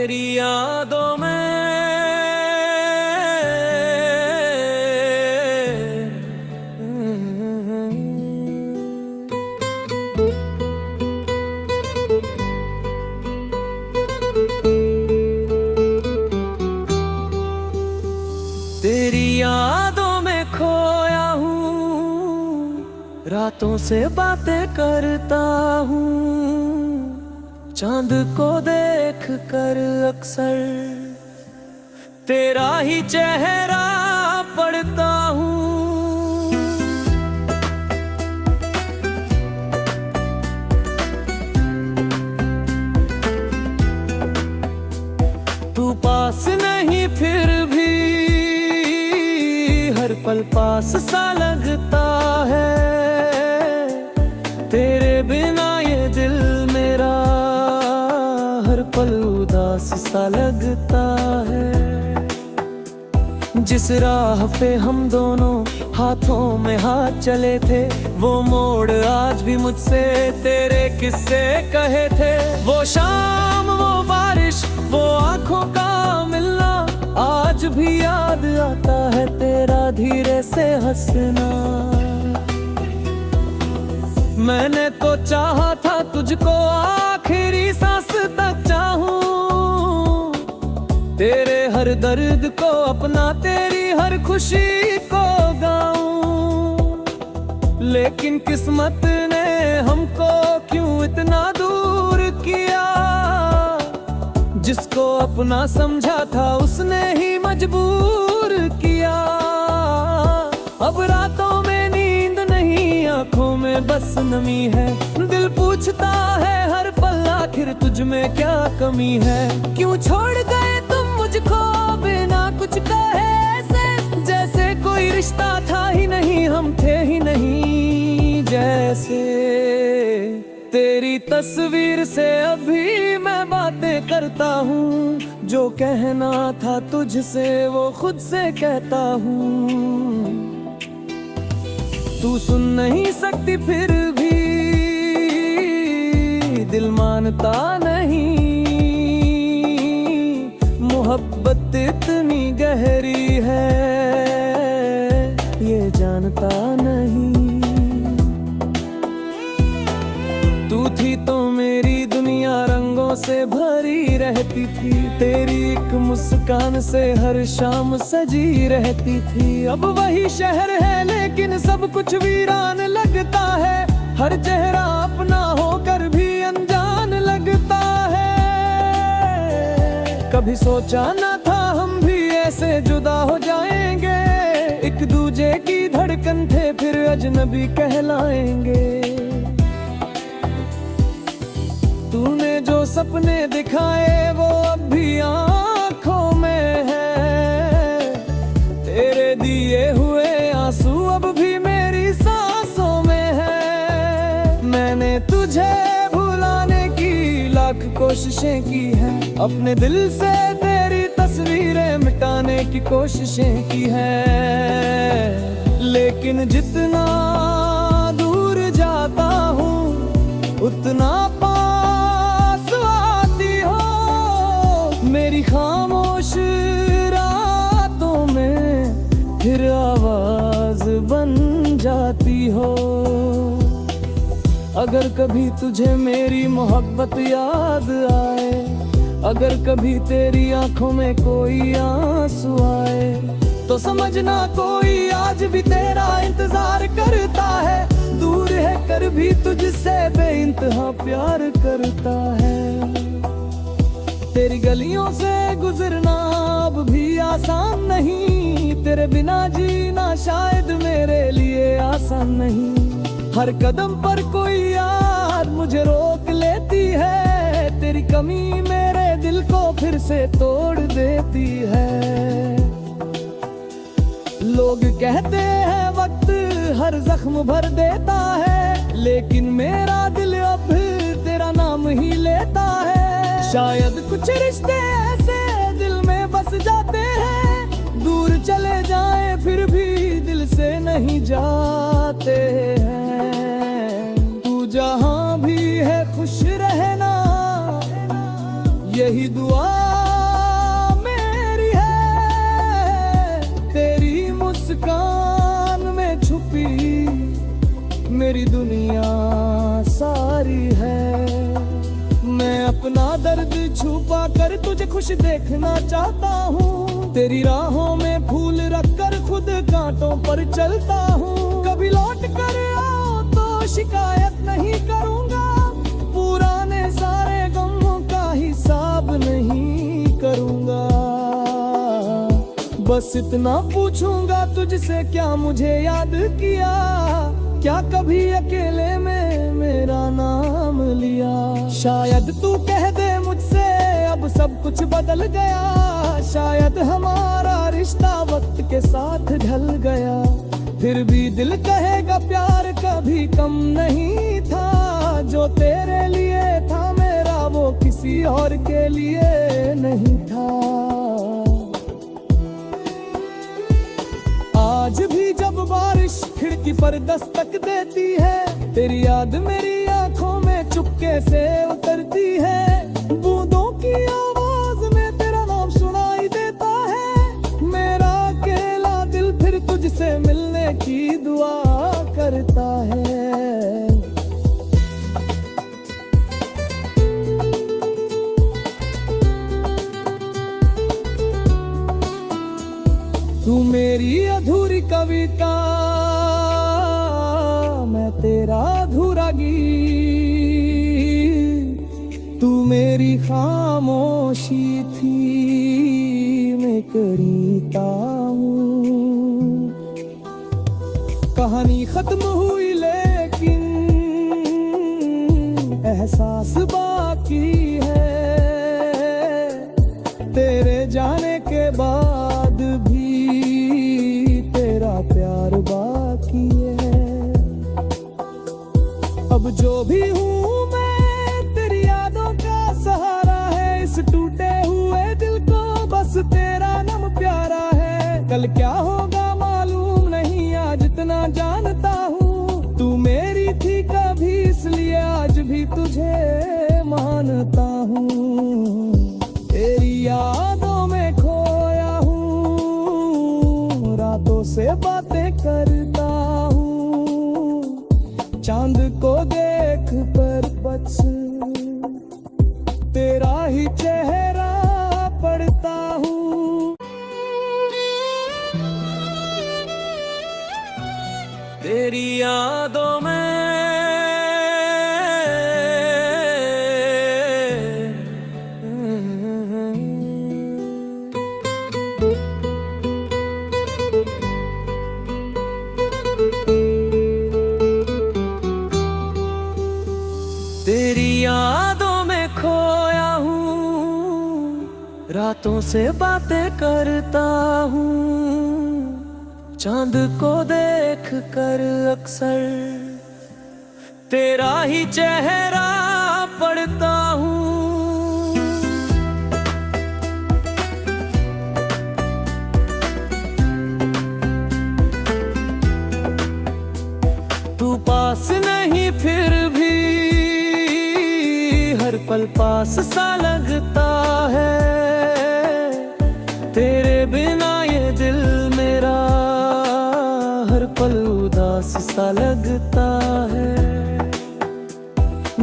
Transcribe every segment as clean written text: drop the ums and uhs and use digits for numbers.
तेरी यादों में तेरी यादों में खोया हूँ, रातों से बातें करता हूँ, चांद को देख कर अक्सर तेरा ही चेहरा पढ़ता हूँ। तू पास नहीं फिर भी हर पल पास सा लगता है, तेरे बिना ये दिल मेरा हर पल उदास सा लगता है। जिस राह पे हम दोनों हाथों में हाथ चले थे, वो मोड़ आज भी मुझसे तेरे किस्से कहे थे। वो शाम, वो बारिश, वो आंखों का मिलना आज भी याद आता है, तेरा धीरे से हंसना। मैंने तो चाहा था तुझको आखिरी सांस तक चाहूं, तेरे हर दर्द को अपना, तेरी हर खुशी को गाऊं। लेकिन किस्मत ने हमको क्यों इतना दूर किया, जिसको अपना समझा था उसने ही मजबूर किया। अब रातों में नींद नहीं, आंखों में बस नमी है, दिल पूछता है हर पल आखिर तुझ में क्या कमी है। क्यों छोड़ गए तुम मुझको बिना कुछ कहे, ऐसे जैसे कोई रिश्ता था ही नहीं, हम थे ही नहीं जैसे। तेरी तस्वीर से अभी मैं बातें करता हूँ, जो कहना था तुझसे वो खुद से कहता हूँ। तू सुन नहीं सकती फिर भी दिल मानता नहीं, मोहब्बत इतनी गहरी है ये जानता नहीं। तू थी तो मेरी दुनिया रंगों से भरी रहती थी, तेरी एक मुस्कान से हर शाम सजी रहती थी। अब वही शहर है लेकिन सब कुछ वीरान लगता है, हर चेहरा अपना होकर भी अनजान लगता है। कभी सोचा न था हम भी ऐसे जुदा हो जाएंगे, एक दूजे की धड़कन थे फिर अजनबी कहलाएंगे। तूने जो सपने दिखाए वो अब भी आँखों में है, तेरे दिए हुए आंसू अब भी मेरी सांसों में है। मैंने तुझे भुलाने की लाख कोशिशें की है, अपने दिल से तेरी तस्वीरें मिटाने की कोशिशें की है। लेकिन जितना दूर जाता हूँ उतना मेरी खामोश रातों में फिर आवाज बन जाती हो। अगर कभी तुझे मेरी मोहब्बत याद आए, अगर कभी तेरी आंखों में कोई आंसू आए, तो समझना कोई आज भी तेरा इंतजार करता है। दूर है कर भी तुझसे बेइंतहा प्यार करता है। तेरी गलियों से गुजरना अब भी आसान नहीं, तेरे बिना जीना शायद मेरे लिए आसान नहीं। हर कदम पर कोई याद मुझे रोक लेती है, तेरी कमी मेरे दिल को फिर से तोड़ देती है। लोग कहते हैं वक्त हर जख्म भर देता है, लेकिन मेरा दिल अब तेरा नाम ही लेता है। शायद कुछ रिश्ते ऐसे दिल में बस जाते हैं, दूर चले जाएं फिर भी दिल से नहीं जाते हैं। तू जहां भी है खुश रहना, यही दुआ छुपा कर तुझे खुश देखना चाहता हूँ। तेरी राहों में फूल रख कर खुद कांटों पर चलता हूँ। कभी लौट कर आओ तो शिकायत नहीं करूँगा, पुराने सारे गमों का हिसाब नहीं करूँगा। बस इतना पूछूंगा तुझसे, क्या मुझे याद किया? क्या कभी अकेले में मेरा नाम लिया? शायद तू कह दे मुझसे अब सब कुछ बदल गया, शायद हमारा रिश्ता वक्त के साथ ढल गया। फिर भी दिल कहेगा प्यार कभी कम नहीं था, जो तेरे लिए था मेरा वो किसी और के लिए नहीं था। आज भी जब बारिश खिड़की पर दस्तक देती है, तेरी याद मेरी आंखों में चुपके से उतरती है। बूंदों की आवाज में तेरा नाम सुनाई देता है, मेरा अकेला दिल फिर तुझसे मिलने की दुआ करता है। तू मेरी अधूरी कविता, मैं तेरा अधूरा गीत। तू मेरी खामोशी थी, मैं करीता हूँ। कहानी खत्म हुई लेकिन एहसास बाकी है, तेरे जाने के बाद भी प्यार बाकी है। अब जो भी हूँ मैं तेरी यादों का सहारा है, इस टूटे हुए दिल को बस तेरा नाम प्यारा है। कल क्या होगा मालूम नहीं, आज इतना जानता हूँ, तू मेरी थी कभी इसलिए आज भी तुझे मानता हूँ। तेरी यादों में खोया हूँ, रातों से बातें करता हूँ, चांद को देख कर बस तेरा ही चेहरा पढ़ता हूँ। तेरी यादों में तेरी यादों में खोया हूँ, रातों से बातें करता हूँ, चांद को देख कर अक्सर तेरा ही चेहरा पढ़ता हूँ। तू पास नहीं फिर भी हर पल पास सा लगता है, तेरे बिना ये दिल मेरा हर पल उदास सा लगता है।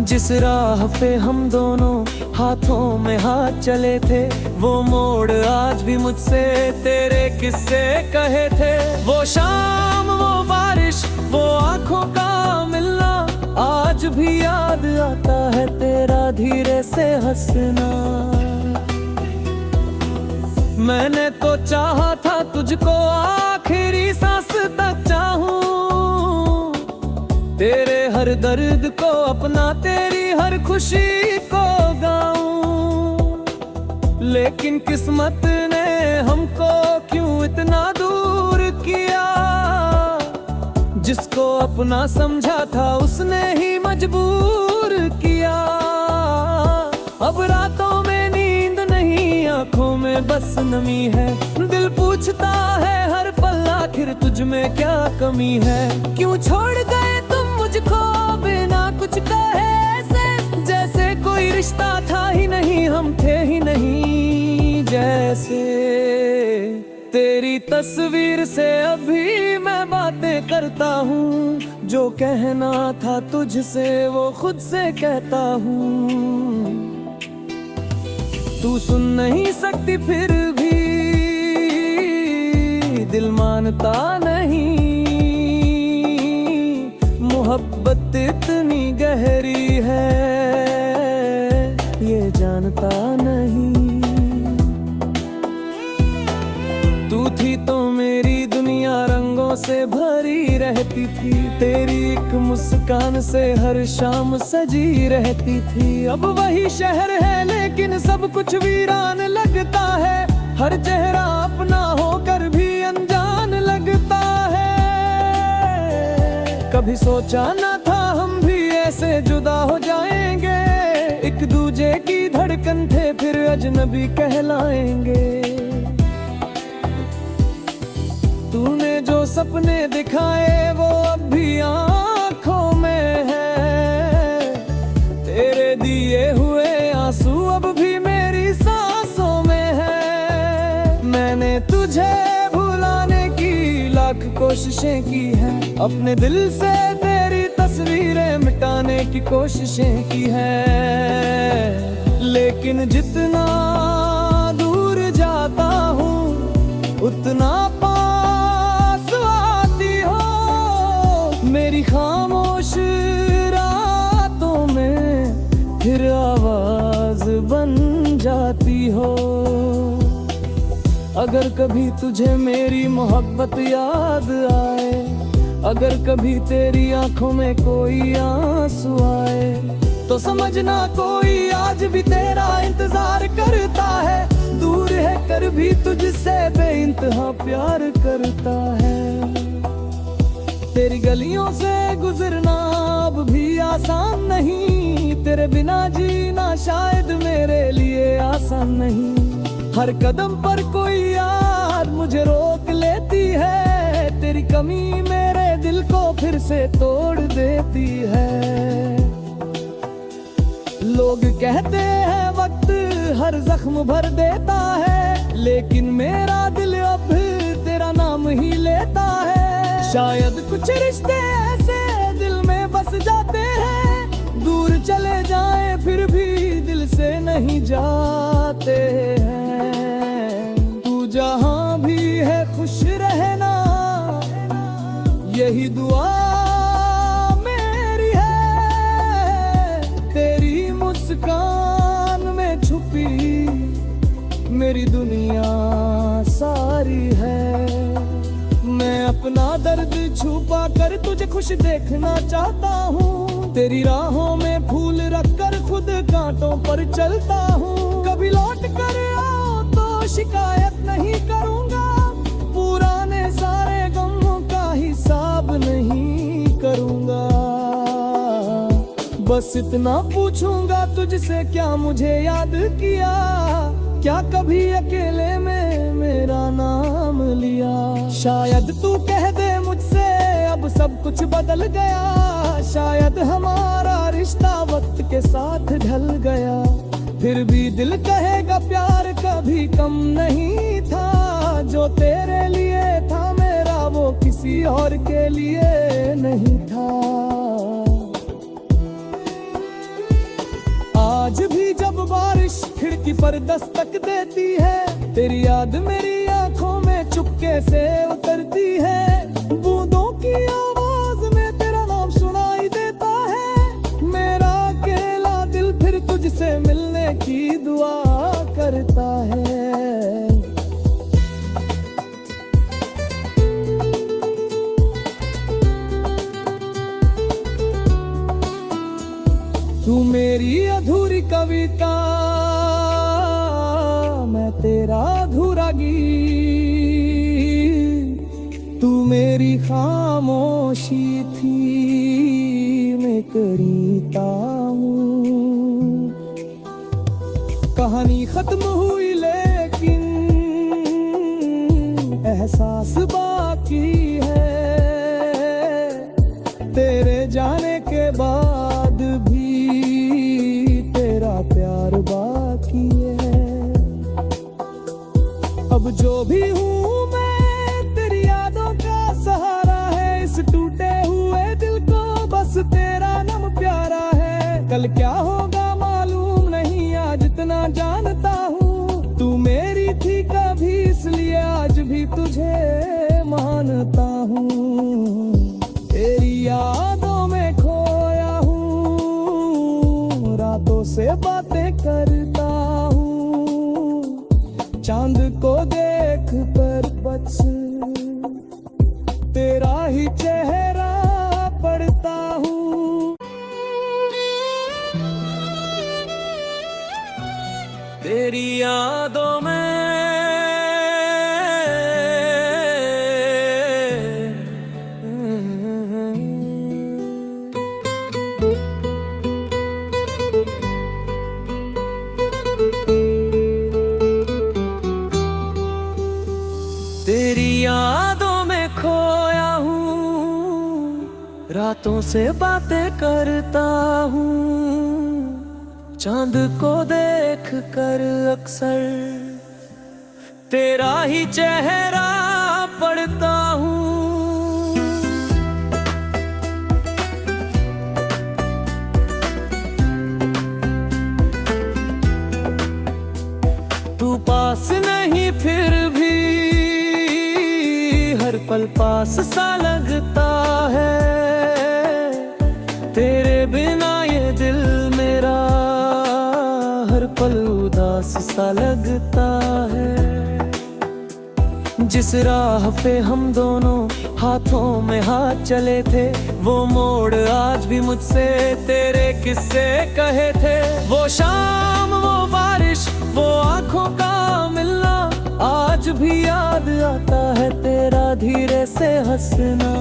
जिस राह पे हम दोनों हाथों में हाथ चले थे, वो मोड़ आज भी मुझसे तेरे किस्से कहे थे। वो शाम, वो बारिश, वो आंखों का मिलना, आज भी याद आता है तेरा धीरे से हंसना। मैंने तो चाहा था तुझको आखिरी सांस तक चाहूं, तेरे हर दर्द को अपना, तेरी हर खुशी को गाऊं। लेकिन किस्मत ने हमको क्यों इतना दूर किया, जिसको अपना समझा था उसने ही मजबूर किया। अब रातों में नींद नहीं, आंखों में बस नमी है, दिल पूछता है हर पल आखिर तुझ में क्या कमी है। क्यों छोड़ गए तुम मुझको बिना कुछ कहे, ऐसे जैसे कोई रिश्ता था ही नहीं, हम थे ही नहीं जैसे। तेरी तस्वीर से अभी मैं बातें करता हूँ, जो कहना था तुझसे वो खुद से कहता हूँ। तू सुन नहीं सकती फिर भी दिल मानता नहीं, मोहब्बत इतनी गहरी है ये जानता नहीं। तू थी तो मेरी दुनिया रंगों से भरी रहती थी, तेरी एक मुस्कान से हर शाम सजी रहती थी। अब वही शहर है लेकिन सब कुछ वीरान लगता है, हर चेहरा अपना होकर भी अनजान लगता है। कभी सोचा न था हम भी ऐसे जुदा हो जाएंगे, एक दूजे की धड़कन थे फिर अजनबी कहलाएंगे। तूने जो सपने दिखाए वो अब भी आंखों में है, तेरे दिए हुए आंसू अब भी मेरी सांसों में है। मैंने तुझे भुलाने की लाख कोशिशें की है, अपने दिल से तेरी तस्वीरें मिटाने की कोशिशें की है। लेकिन जितना दूर जाता हूँ उतना मेरी खामोश रातों में फिर आवाज बन जाती हो। अगर कभी तुझे मेरी मोहब्बत याद आए, अगर कभी तेरी आंखों में कोई आंसू आए, तो समझना कोई आज भी तेरा इंतजार करता है। दूर है कर भी तुझसे बेइंतहा प्यार करता है। तेरी गलियों से गुजरना अब भी आसान नहीं, तेरे बिना जीना शायद मेरे लिए आसान नहीं। हर कदम पर कोई याद मुझे रोक लेती है, तेरी कमी मेरे दिल को फिर से तोड़ देती है। लोग कहते हैं वक्त हर जख्म भर देता है, लेकिन मेरा दिल अब तेरा नाम ही लेता है। शायद कुछ रिश्ते ऐसे दिल में बस जाते हैं, दूर चले जाएं फिर भी दिल से नहीं जाते हैं। तू जहां भी है खुश रहना यही दुआ मेरी है। तेरी मुस्कान में छुपी मेरी दुनिया सारी है। मैं अपना दर्द छुपा कर तुझे खुश देखना चाहता हूँ, तेरी राहों में फूल रख कर खुद कांटों पर चलता हूँ। कभी लौट कर आओ तो शिकायत नहीं करूँगा, पुराने सारे गमों का हिसाब नहीं करूँगा। बस इतना पूछूंगा तुझसे क्या मुझे याद किया, क्या कभी अकेले में मेरा नाम लिया। शायद तू कह दे मुझसे अब सब कुछ बदल गया, शायद हमारा रिश्ता वक्त के साथ ढल गया। फिर भी दिल कहेगा प्यार कभी कम नहीं था, जो तेरे लिए था मेरा वो किसी और के लिए नहीं था। आज भी जब बारिश खिड़की पर दस्तक देती है, तेरी याद मेरी आंखों में चुपके से उतरती है। बूंदों की आवाज में तेरा नाम सुनाई देता है, मेरा अकेला दिल फिर तुझसे मिलने की दुआ करता है। तू मेरी अधूरी कविता, मैं तेरा अधूरा गीत। तू मेरी खामोशी थी, मैं करीता हूँ। कहानी खत्म हुई लेकिन एहसास बाकी है, तेरे जाने के बाद भी प्यार बाकी है। अब जो भी हूँ मैं तेरी यादों का सहारा है, इस टूटे हुए दिल को बस तेरा नाम प्यारा है। कल क्या होगा मालूम नहीं, आज इतना जानता हूँ से बातें करता हूँ, चांद को देख कर बस तेरा ही चेहरा पढ़ता हूँ। तेरी यादों में तेरी यादों में खोया हूँ, रातों से बातें करता हूँ, चांद को देख कर अक्सर तेरा ही चेहरा पढ़ता हूँ। तू पास नहीं फिर भी हर पल पास सा लगता है, तेरे बिना ये दिल मेरा हर पल उदास सा लगता है। जिस राह पे हम दोनों हाथों में हाथ चले थे, वो मोड़ आज भी मुझसे तेरे किस्से कहे थे। वो शाम, वो बारिश, वो आंखों का मिलना, आज भी याद आता है तेरा धीरे से हंसना।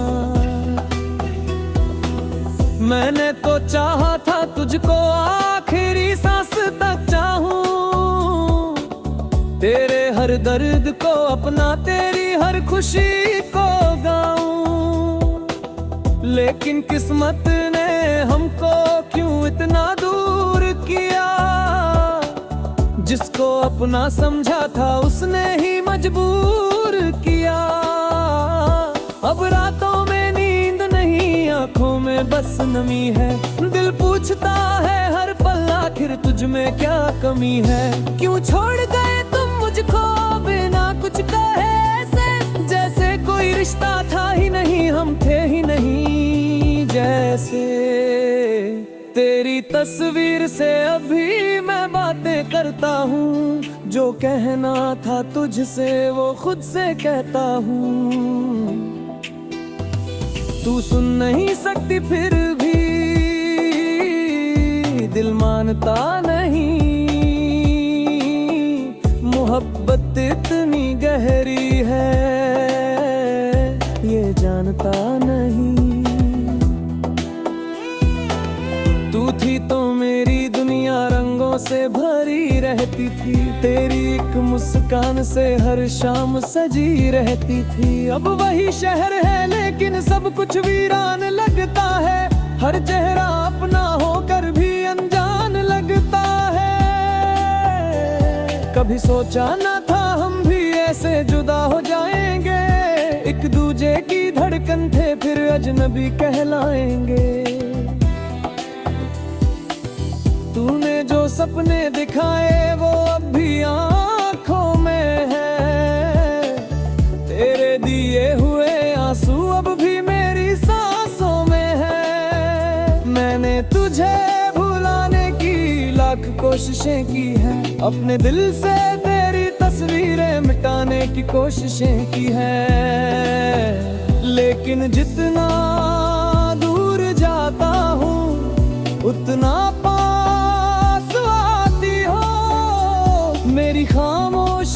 मैंने तो चाहा था तुझको आखिरी सांस तक चाहूं, तेरे हर दर्द को अपना, तेरी हर खुशी को गाऊं। लेकिन किस्मत ने हमको क्यों इतना दूर किया, जिसको अपना समझा था उसने ही मजबूर किया। अब रातों में नींद नहीं, आंखों में बस नमी है, दिल पूछता है हर पल आखिर तुझ में क्या कमी है। क्यों छोड़ गए तुम मुझको बिना कुछ कहे से, जैसे कोई रिश्ता था ही नहीं, हम थे ही नहीं जैसे। तेरी तस्वीर से अभी मैं बातें करता हूँ, जो कहना था तुझसे वो खुद से कहता हूँ। तू सुन नहीं सकती फिर भी दिल मानता नहीं, मोहब्बत इतनी गहरी है ये जानता नहीं। तू थी तो मेरी दुनिया रंगों से भरी रहती थी, तेरी एक मुस्कान से हर शाम सजी रहती थी। अब वही शहर है लेकिन सब कुछ वीरान लगता है, हर चेहरा अपना होकर भी अनजान लगता है। कभी सोचा न था हम भी ऐसे जुदा हो जाएंगे, एक दूजे की धड़कन थे फिर अजनबी कहलाएंगे। तूने जो सपने दिखाए वो अब भी आँखों में है, तेरे दिए हुए आंसू अब भी मेरी सांसों में है। मैंने तुझे भुलाने की लाख कोशिशें की है, अपने दिल से तेरी तस्वीरें मिटाने की कोशिशें की है। लेकिन जितना दूर जाता हूँ उतना मेरी खामोश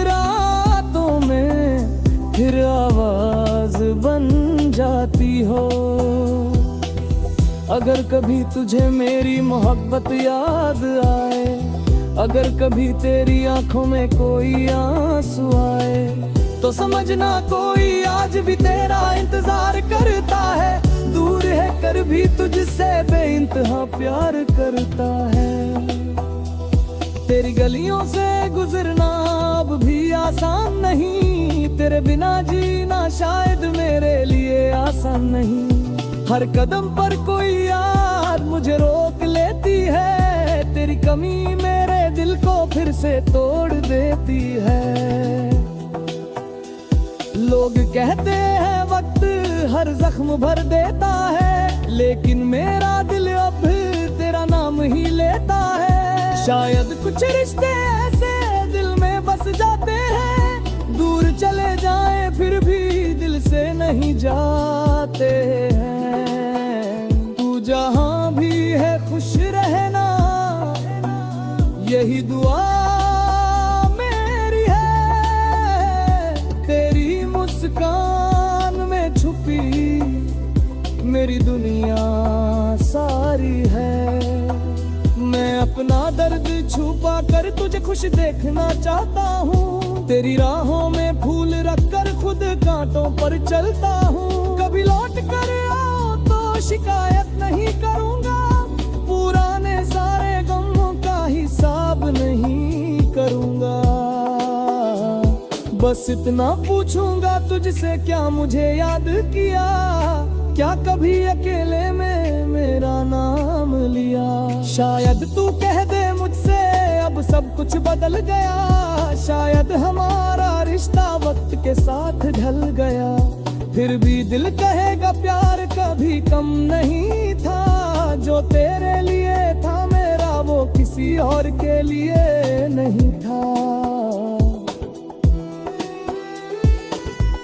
रातों में फिर आवाज बन जाती हो। अगर कभी तुझे मेरी मोहब्बत याद आए, अगर कभी तेरी आंखों में कोई आंसू आए, तो समझना कोई आज भी तेरा इंतजार करता है। दूर है कर भी तुझसे बेइंतहा प्यार करता है। तेरी गलियों से गुजरना अब भी आसान नहीं, तेरे बिना जीना शायद मेरे लिए आसान नहीं। हर कदम पर कोई याद मुझे रोक लेती है, तेरी कमी मेरे दिल को फिर से तोड़ देती है। लोग कहते हैं वक्त हर जख्म भर देता है, लेकिन मेरा दिल अब तेरा नाम ही लेता शायद कुछ रिश्ते ऐसे दिल में बस जाते हैं, दूर चले जाए फिर भी दिल से नहीं जाते हैं। तू जहां भी है खुश रहना, यही दुआ मेरी है। तेरी मुस्कान में छुपी मेरी दुनिया सारी है। मैं अपना दर्द छुपा कर तुझे खुश देखना चाहता हूँ। तेरी राहों में फूल रख कर खुद कांटों पर चलता हूँ। कभी लौट कर आओ तो शिकायत नहीं करूँगा, पुराने सारे गमों का हिसाब नहीं करूँगा। बस इतना पूछूंगा तुझसे, क्या मुझे याद किया? क्या कभी अकेले में मेरा नाम लिया? शायद तू कह दे मुझसे अब सब कुछ बदल गया, शायद हमारा रिश्ता वक्त के साथ ढल गया। फिर भी दिल कहेगा प्यार कभी कम नहीं था, जो तेरे लिए था मेरा वो किसी और के लिए नहीं था।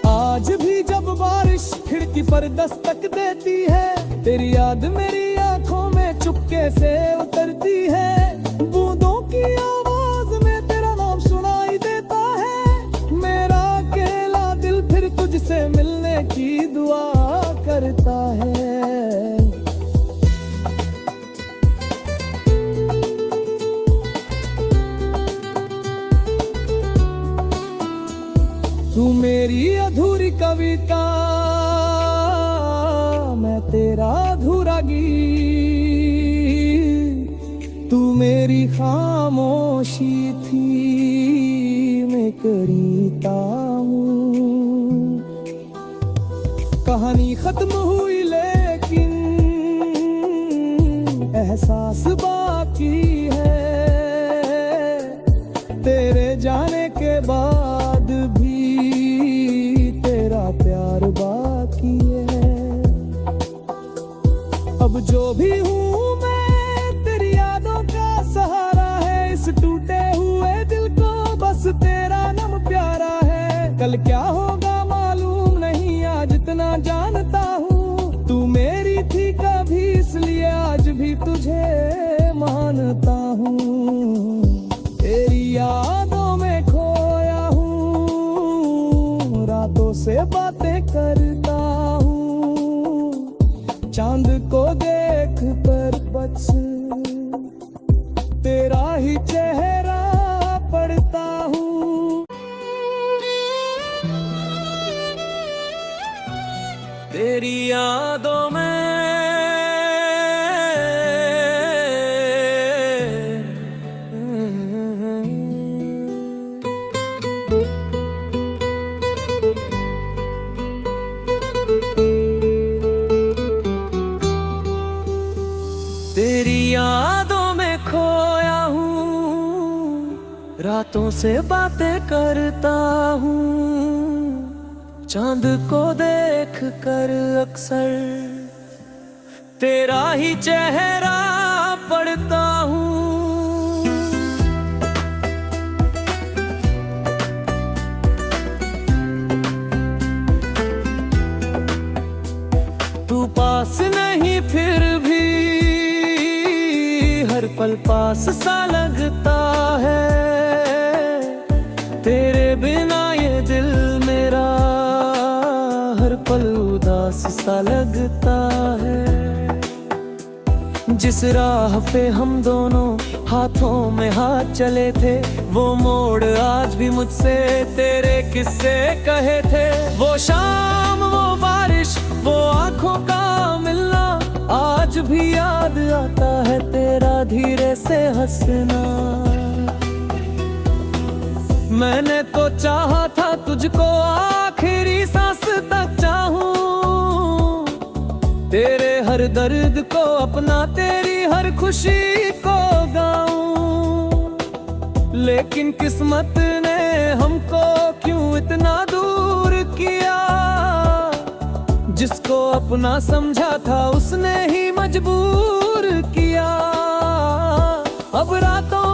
आज भी जब बारिश खिड़की पर दस्तक देती है, तेरी याद मेरी आंखों में चुपके से उतरती है। बूंदों की आवाज में तेरा नाम सुनाई देता है, मेरा अकेला दिल फिर तुझसे मिलने की दुआ करता है। तू मेरी अधूरी कविता, मैं तेरा अधूरा गीत। तू मेरी खामोशी थी, मैं करीता हूँ। कहानी खत्म हुई लेकिन एहसास बाकी है। तेरे जाने के बाद भी प्यार बाकी है। अब जो भी हूँ मैं तेरी यादों का सहारा है, इस टूटे हुए दिल को बस तेरा नाम प्यारा है। कल क्या होगा मालूम नहीं, आज इतना जानता हूँ। तू मेरी थी कभी इसलिए आज भी तुझे मानता हूँ। तेरी यादों में खोया हूँ, रातों से बातें करता हूँ। चांद को देख कर बस तेरा ही चेहरा पढ़ता हूँ। तेरी यादों में तेरी यादों में खोया हूँ, रातों से बातें करता हूँ। चांद को देख कर अक्सर तेरा ही चेहरा पढ़ता हूँ। तू पास नहीं फिर भी हर पल पास सा लगता है। तेरे बिना ये दिल मेरा हर पल उदास सा लगता है। जिस राह पे हम दोनों हाथों में हाथ चले थे, वो मोड़ आज भी मुझसे तेरे किस्से कहे थे। वो शाम, वो बारिश, वो आंखों का मिलना, आज भी याद आता है तेरा धीरे से हंसना। मैंने तो चाहा था तुझको आखिरी सांस तक चाहूं, तेरे हर दर्द को अपना, तेरी हर खुशी को गाऊं। लेकिन किस्मत ने हमको क्यों इतना दूर किया, जिसको अपना समझा था उसने ही मजबूर किया। अब रातों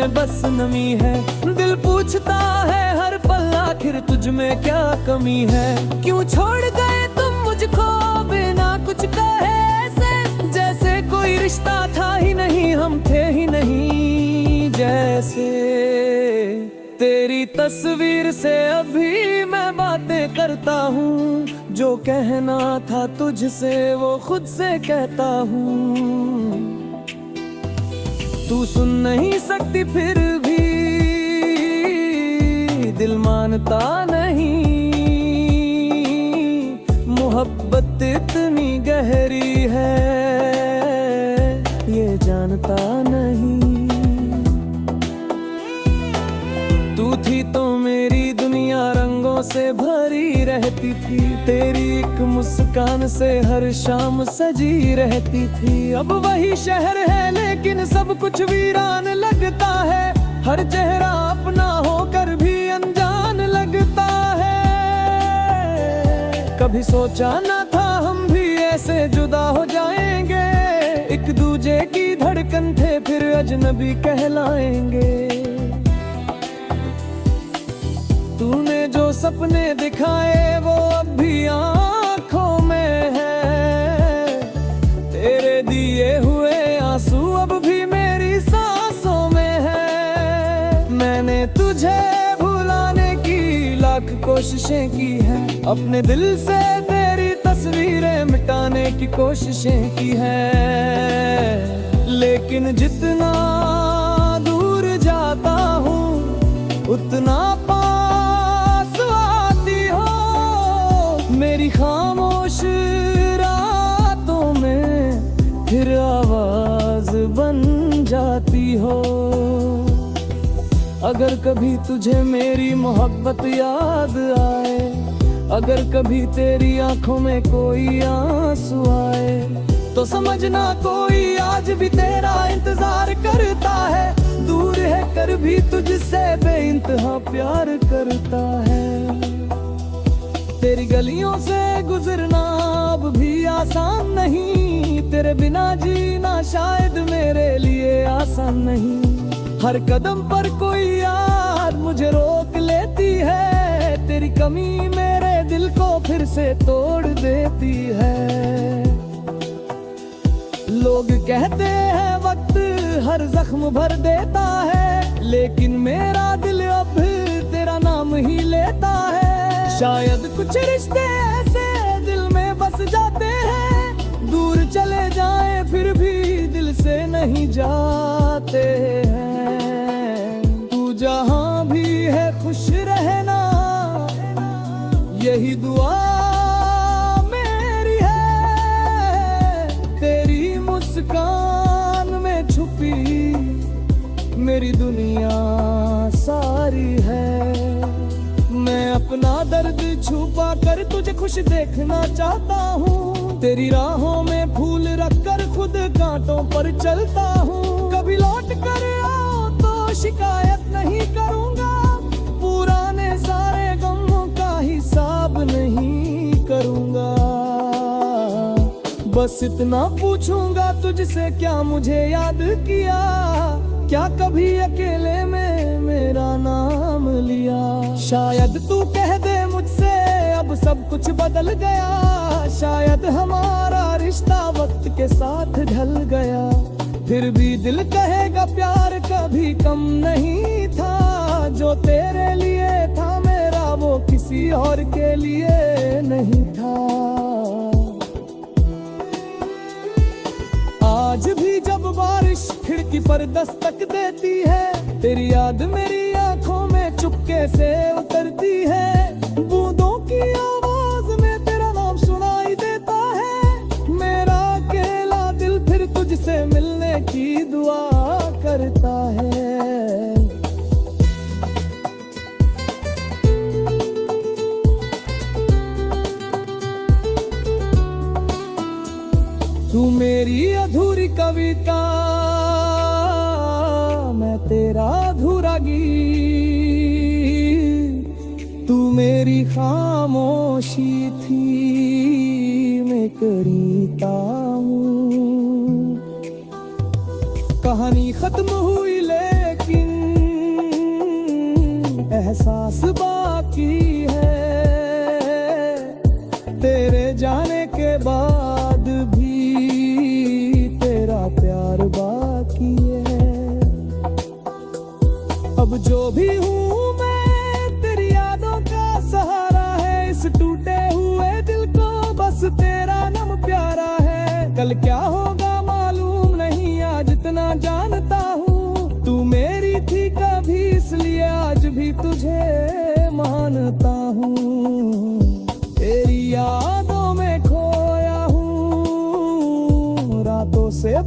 में बस नमी है। दिल पूछता है हर पल आखिर तुझ में क्या कमी है। क्यों छोड़ गए तुम मुझको बिना कुछ कहे ऐसे, जैसे कोई रिश्ता था ही नहीं, हम थे ही नहीं जैसे। तेरी तस्वीर से अभी मैं बातें करता हूँ, जो कहना था तुझसे वो खुद से कहता हूँ। तू सुन नहीं सकती फिर भी दिल मानता नहीं, मोहब्बत इतनी गहरी है ये जानता नहीं। तू थी तो मेरी दुनिया रंगों से भरी रहती थी, तेरी एक मुस्कान से हर शाम सजी रहती थी। अब वही शहर है लेकिन सब कुछ वीरान लगता है, हर चेहरा अपना होकर भी अनजान लगता है। कभी सोचा न था हम भी ऐसे जुदा हो जाएंगे, एक दूजे की धड़कन थे फिर अजनबी कहलाएंगे। तूने जो सपने दिखाए वो अब भी आँखों में है, तेरे दिए हुए आंसू अब भी मेरी सांसों में है। मैंने तुझे भुलाने की लाख कोशिशें की है, अपने दिल से तेरी तस्वीरें मिटाने की कोशिशें की है। लेकिन जितना दूर जाता हूँ उतना मेरी खामोश रातों में फिर आवाज बन जाती हो। अगर कभी तुझे मेरी मोहब्बत याद आए, अगर कभी तेरी आंखों में कोई आंसू आए, तो समझना कोई आज भी तेरा इंतजार करता है। दूर है कर भी तुझसे बेइंतहा प्यार करता है। तेरी गलियों से गुजरना अब भी आसान नहीं, तेरे बिना जीना शायद मेरे लिए आसान नहीं। हर कदम पर कोई याद मुझे रोक लेती है, तेरी कमी मेरे दिल को फिर से तोड़ देती है। लोग कहते हैं वक्त हर जख्म भर देता है, लेकिन मेरा दिल अब तेरा नाम ही लेता है। शायद कुछ रिश्ते ऐसे दिल में बस जाते हैं, दूर चले जाएं फिर भी दिल से नहीं जाते हैं। तू जहां भी है खुश रहना यही दुआ मेरी है। तेरी मुस्कान में छुपी मेरी दुनिया सारी है। मैं अपना दर्द छुपा कर तुझे खुश देखना चाहता हूँ, तेरी राहों में फूल रख कर खुद कांटों पर चलता हूँ। कभी लौट कर आओ तो शिकायत नहीं करूँगा, पुराने सारे गमों का हिसाब नहीं करूँगा। बस इतना पूछूंगा तुझसे क्या मुझे याद किया, क्या कभी अकेले में मेरा नाम लिया। शायद तू कह दे मुझसे अब सब कुछ बदल गया, शायद हमारा रिश्ता वक्त के साथ ढल गया। फिर भी दिल कहेगा प्यार कभी कम नहीं था, जो तेरे लिए था मेरा वो किसी और के लिए नहीं था। आज भी जब बारिश खिड़की पर दस्तक देती है, तेरी याद मेरी आंखों में चुपके से उतरती है। बूंदों की आवाज में तेरा नाम सुनाई देता है, मेरा अकेला दिल फिर तुझसे मिलने की दुआ करता है। तू मेरी अधूरी कविता, मैं तेरा अधूरा गीत। तू मेरी खामोशी थी, मैं करीता हूँ। कहानी खत्म हुई लेकिन एहसास बाकी है, तेरे जाने के बाद भी तेरा प्यार बाकी है। अब जो भी हूँ मैं तेरी यादों का सहारा है, इस टूटे हुए दिल को बस तेरा नाम प्यारा है। कल क्या होगा मालूम नहीं, आज इतना जानता हूँ, तू मेरी थी कभी इसलिए आज भी तुझे मानता हूँ। तेरी यादों में खोया हूँ, रातों से